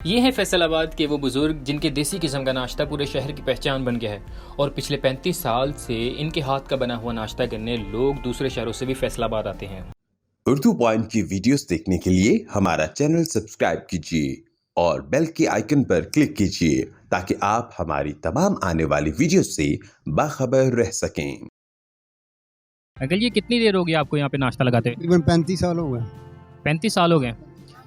ये हैं फैसलाबाद के वो बुजुर्ग जिनके देसी किस्म का नाश्ता पूरे शहर की पहचान बन गया है और पिछले 35 साल से इनके हाथ का बना हुआ नाश्ता करने लोग दूसरे शहरों से भी फैसलाबाद आते हैं। उर्दू पॉइंट की वीडियोस देखने के लिए हमारा चैनल सब्सक्राइब कीजिए और बेल के आइकन पर क्लिक कीजिए ताकि आप हमारी तमाम आने वाली वीडियोस से बाखबर रह सकें। अंकल जी, कितनी देर हो गई आपको यहाँ पे नाश्ता लगाते हुए? तकरीबन 35 साल हो गए। 35 साल हो गए।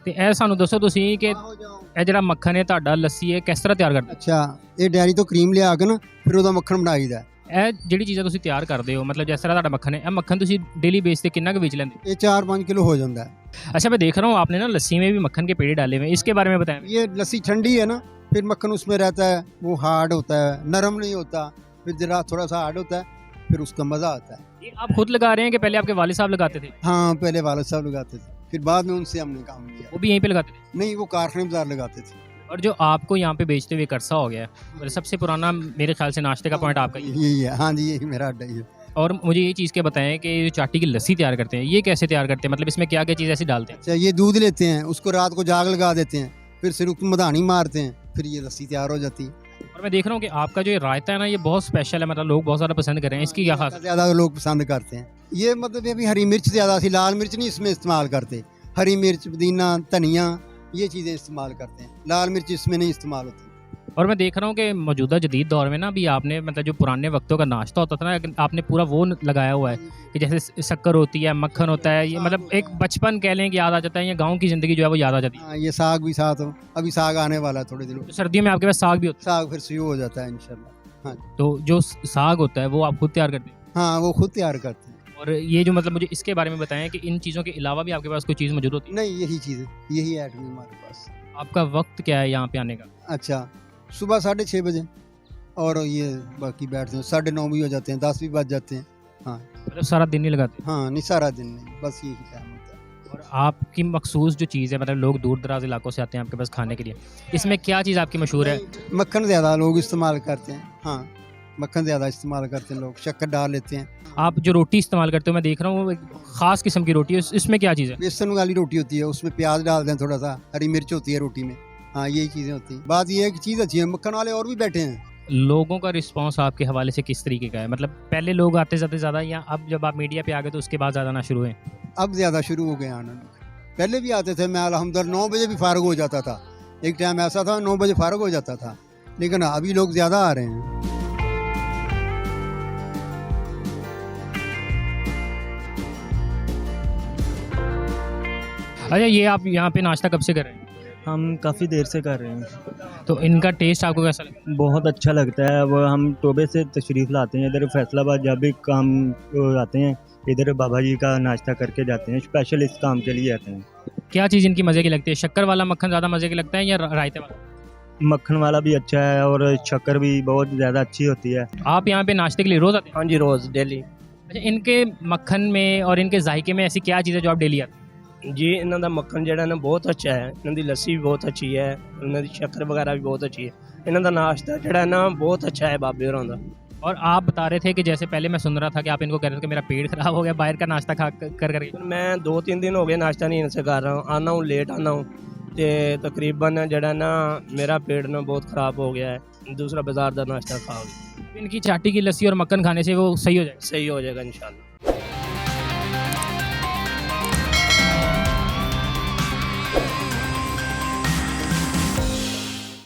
ਤੇ ਇਹ ਸਾਨੂੰ ਦੱਸੋ ਤੁਸੀਂ ਕਿ ਇਹ ਜਿਹੜਾ ਮੱਖਣ ਹੈ ਤੁਹਾਡਾ, ਲੱਸੀ ਹੈ, ਕਿਸ ਤਰ੍ਹਾਂ ਤਿਆਰ ਕਰਦੇ ਅੱਛਾ, ਇਹ ਡੈਰੀ ਤੋਂ ਕਰੀਮ ਲਿਆ ਕੇ ਨਾ ਫਿਰ ਉਹਦਾ ਮੱਖਣ ਬਣਾਈਦਾ। ਇਹ ਜਿਹੜੀ ਚੀਜ਼ਾਂ ਤੁਸੀਂ ਤਿਆਰ ਕਰਦੇ ਹੋ, मतलब जिस तरह ਤੁਹਾਡਾ ਮੱਖਣ ਹੈ, ਇਹ ਮੱਖਣ ਤੁਸੀਂ डेली बेस पे कितना ਵੇਚ ਲੈਂਦੇ हो? ये 4-5 किलो हो जाता है। अच्छा, मैं देख रहा हूँ आपने ना लस्सी में भी मक्खन के पेड़े डाले हुए हैं, इसके बारे में बताएं। ये लस्सी ठंडी है ना, फिर मक्खन उसमें रहता है, वो हार्ड होता है, नरम नहीं होता, फिर जरा थोड़ा सा हार्ड होता है, फिर उसका मज़ा आता है। ये आप खुद लगा रहे हैं कि पहले आपके वालिद साहब लगाते थे? हाँ, पहले वालिद साहब लगाते थे, फिर बाद में उनसे हमने काम लिया। वो भी यहीं पे लगाते थे? नहीं, वो कारखाने बाजार लगाते थे। और जो आपको यहाँ पे बेचते हुए अरसा हो गया है, मतलब सबसे पुराना मेरे ख्याल से नाश्ते का पॉइंट आपका ही है। यही है, हाँ जी, यही मेरा अड्डा ही है। और मुझे ये चीज़ के बताएं कि जो चाटी की लस्सी तैयार करते हैं, ये कैसे तैयार करते हैं? मतलब इसमें क्या क्या चीज़ ऐसी डालते हैं? अच्छा, ये दूध लेते हैं, उसको रात को जाग लगा देते हैं, फिर सिर को मधानी मारते हैं, फिर ये लस्सी तैयार हो जाती है। और मैं देख रहा हूँ कि आपका जो ये रायता है ना, ये बहुत स्पेशल है, मतलब लोग बहुत ज़्यादा पसंद कर रहे हैं। इसकी क्या खास? ज़्यादा लोग पसंद करते हैं ये, मतलब ये भी हरी मिर्च ज़्यादा सी, लाल मिर्च नहीं इसमें इस्तेमाल करते। हरी मिर्च, पुदीना, धनिया, ये चीज़ें इस्तेमाल करते हैं, लाल मिर्च इसमें नहीं इस्तेमाल होती। और मैं देख रहा हूँ कि मौजूदा जदीद दौर में ना भी आपने, मतलब जो पुराने वक्तों का नाश्ता होता था ना, आपने पूरा वो लगाया हुआ है कि जैसे शक्कर होती है, मक्खन होता है, ये मतलब एक बचपन कह लें कि याद आ जाता है, या गाँव की ज़िंदगी जो है वो याद आ जाती है। हाँ, ये साग भी साथ हो, अभी साग आने वाला है थोड़े दिनों। तो सर्दियों में आपके पास साग भी होता साग फिर शुरू हो जाता है इंशाल्लाह। हाँ, तो जो साग होता है वो आप खुद तैयार करते हैं? हाँ, वो खुद तैयार करते हैं। और ये जो, मतलब मुझे इसके बारे में बताएं कि इन चीज़ों के अलावा भी आपके पास कोई चीज़ मौजूद होती है? नहीं, यही चीज़ है, यही आइटम है हमारे पास। आपका वक्त क्या है यहाँ पे आने का? अच्छा, सुबह 6:30 बजे, और ये बाकी बैठते हैं 9:30 भी हो जाते हैं, 10 भी बज जाते हैं। हाँ, मतलब सारा दिन नहीं लगाते? हाँ, नहीं सारा दिन नहीं, बस यही टाइम होता है। और आपकी मखसूस जो चीज़ है, मतलब लोग दूर दराज इलाकों से आते हैं आपके पास खाने के लिए, इसमें क्या चीज़ आपकी मशहूर है? मक्खन ज़्यादा लोग इस्तेमाल करते हैं। हाँ, मक्खन ज़्यादा इस्तेमाल करते हैं लोग, शक्कर डाल लेते हैं। आप जो रोटी इस्तेमाल करते हो, मैं देख रहा हूँ वो एक ख़ास किस्म की रोटी है, इसमें क्या चीज़ है? बेसन वाली रोटी होती है, उसमें प्याज डालते हैं, थोड़ा सा हरी मिर्च होती है रोटी में। हाँ, यही चीज़ें होती हैं। बात ये है कि चीज़ अच्छी है, मक्खन वाले और भी बैठे हैं। लोगों का रिस्पांस आपके हवाले से किस तरीके का है? मतलब पहले लोग आते जाते ज़्यादा, या अब जब आप मीडिया पे आ गए तो उसके बाद ज़्यादा आना शुरू हुए? अब ज़्यादा शुरू हो गए आना लोग, पहले भी आते थे। मैं अल्हम्दुलिल्लाह 9 बजे भी फारग हो जाता था, एक टाइम ऐसा था 9 बजे फारग हो जाता था, लेकिन अभी लोग ज़्यादा आ रहे हैं। अच्छा, ये आप यहाँ पे नाश्ता कब से कर रहे हैं? हम काफ़ी देर से कर रहे हैं। तो इनका टेस्ट आपको कैसा लगता है? बहुत अच्छा लगता है। वो हम टोबे से तशरीफ़ लाते हैं इधर फैसलाबाद, जब भी काम आते हैं इधर बाबा जी का नाश्ता करके जाते हैं, स्पेशल इस काम के लिए आते हैं। क्या चीज़ इनकी मज़े की लगती है? शक्कर वाला मक्खन ज़्यादा मज़े की लगता है या रायते वाला? मक्खन वाला भी अच्छा है और शक्कर भी बहुत ज़्यादा अच्छी होती है। आप यहाँ पे नाश्ते के लिए रोज़ आते हैं? हाँ जी, रोज़ डेली। अच्छा, इनके मक्खन में और इनके जायके में ऐसी क्या चीज़ है जो आप डेली आते हैं? जी, इन्हों का मक्खन जो ना बहुत अच्छा है, इन्हों की लस्सी भी बहुत अच्छी है, इन्हों की शक्कर वगैरह भी बहुत अच्छी है, इन्हों का नाश्ता जो ना बहुत अच्छा है बाबे होरां दा। और आप बता रहे थे कि जैसे पहले मैं सुन रहा था कि आप इनको कह रहे थे कि मेरा पेट खराब हो गया बाहर का नाश्ता खा कर करके। मैं 2-3 दिन हो गए नाश्ता नहीं इनसे कर रहा हूँ, आना हूँ लेट आना हूँ, तो तकरीबन जड़ा ना मेरा पेट ना बहुत ख़राब हो गया है, दूसरा बाजार का नाश्ता खाओगे। इनकी चाटी की लस्सी और मक्खन खाने से वो सही हो जाएगा? सही हो जाएगा इंशाल्लाह।